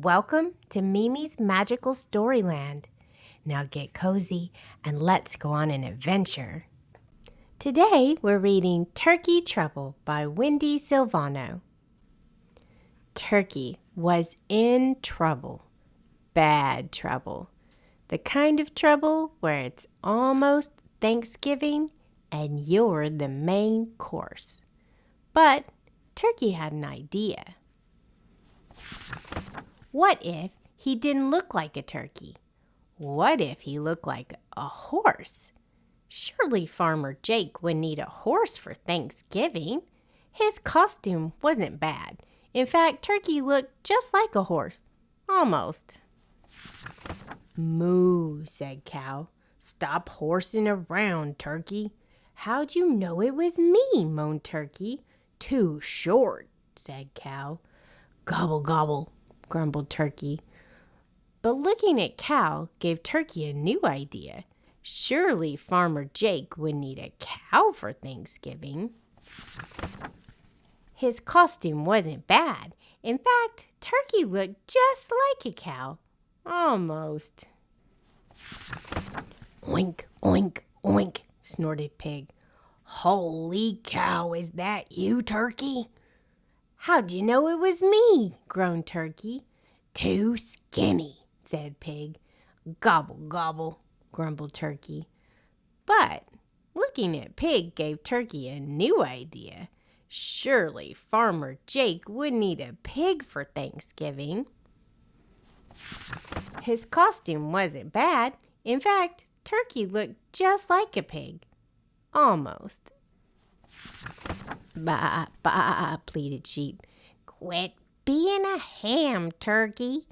Welcome to Mimi's Magical Storyland. Now get cozy and let's go on an adventure. Today we're reading Turkey Trouble by Wendi Silvano. Turkey was in trouble. Bad trouble. The kind of trouble where it's almost Thanksgiving and you're the main course. But Turkey had an idea. What if he didn't look like a turkey? What if he looked like a horse? Surely Farmer Jake would need a horse for Thanksgiving. His costume wasn't bad. In fact, Turkey looked just like a horse. Almost. "Moo," said Cow. "Stop horsing around, Turkey." "How'd you know it was me?" moaned Turkey. "Too short," said Cow. "Gobble, gobble," grumbled Turkey. But looking at Cow gave Turkey a new idea. Surely Farmer Jake would need a cow for Thanksgiving. His costume wasn't bad. In fact, Turkey looked just like a cow. Almost. "Oink, oink, oink," snorted Pig. "Holy cow, is that you, Turkey?" "How'd you know it was me?" groaned Turkey. "Too skinny," said Pig. "Gobble, gobble," grumbled Turkey. But looking at Pig gave Turkey a new idea. Surely Farmer Jake would need a pig for Thanksgiving. His costume wasn't bad. In fact, Turkey looked just like a pig. Almost. "Bah, bah," pleaded Sheep. "Quit being a ham, Turkey."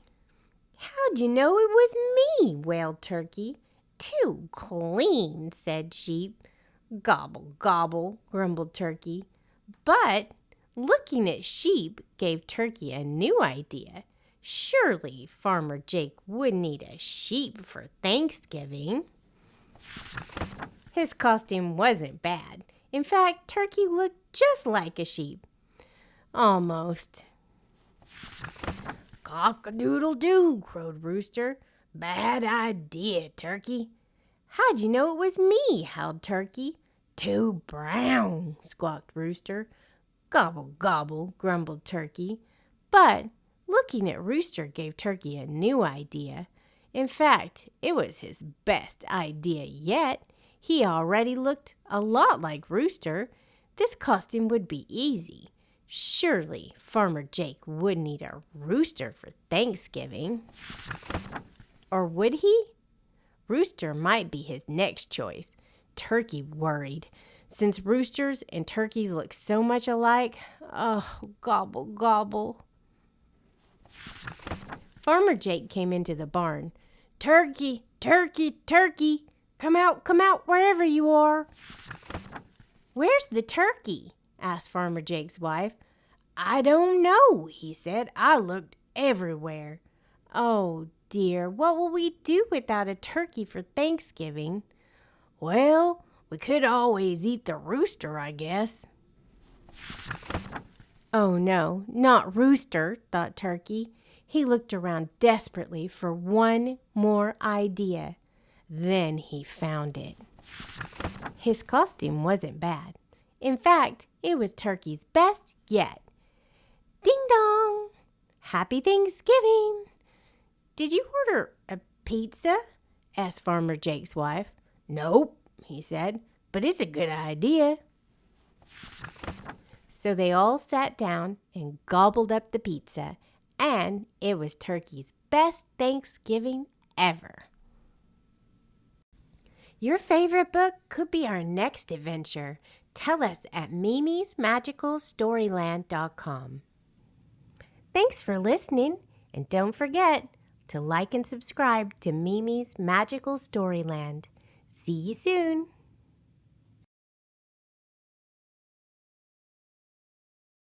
"How'd you know it was me?" wailed Turkey. "Too clean," said Sheep. "Gobble, gobble," grumbled Turkey. But looking at Sheep gave Turkey a new idea. Surely Farmer Jake would need a sheep for Thanksgiving. His costume wasn't bad. In fact, Turkey looked just like a sheep. Almost. "Cock-a-doodle-doo," crowed Rooster. "Bad idea, Turkey." "How'd you know it was me?" howled Turkey. "Too brown," squawked Rooster. "Gobble, gobble," grumbled Turkey. But looking at Rooster gave Turkey a new idea. In fact, it was his best idea yet. He already looked a lot like Rooster. This costume would be easy. Surely Farmer Jake would need a rooster for Thanksgiving. Or would he? Rooster might be his next choice. Turkey worried. Since roosters and turkeys look so much alike, oh, gobble, gobble. Farmer Jake came into the barn. "Turkey, turkey, turkey, come out, wherever you are." "Where's the turkey?" asked Farmer Jake's wife. "I don't know," he said. "I looked everywhere." "Oh, dear, what will we do without a turkey for Thanksgiving?" "Well, we could always eat the rooster, I guess." Oh, no, not Rooster, thought Turkey. He looked around desperately for one more idea. Then he found it. His costume wasn't bad. In fact, it was Turkey's best yet. "Ding dong! Happy Thanksgiving!" "Did you order a pizza?" asked Farmer Jake's wife. "Nope," he said, "but it's a good idea." So they all sat down and gobbled up the pizza, and it was Turkey's best Thanksgiving ever. Your favorite book could be our next adventure. Tell us at mimismagicalstoryland.com. Thanks for listening, and don't forget to like and subscribe to Mimi's Magical Storyland. See you soon.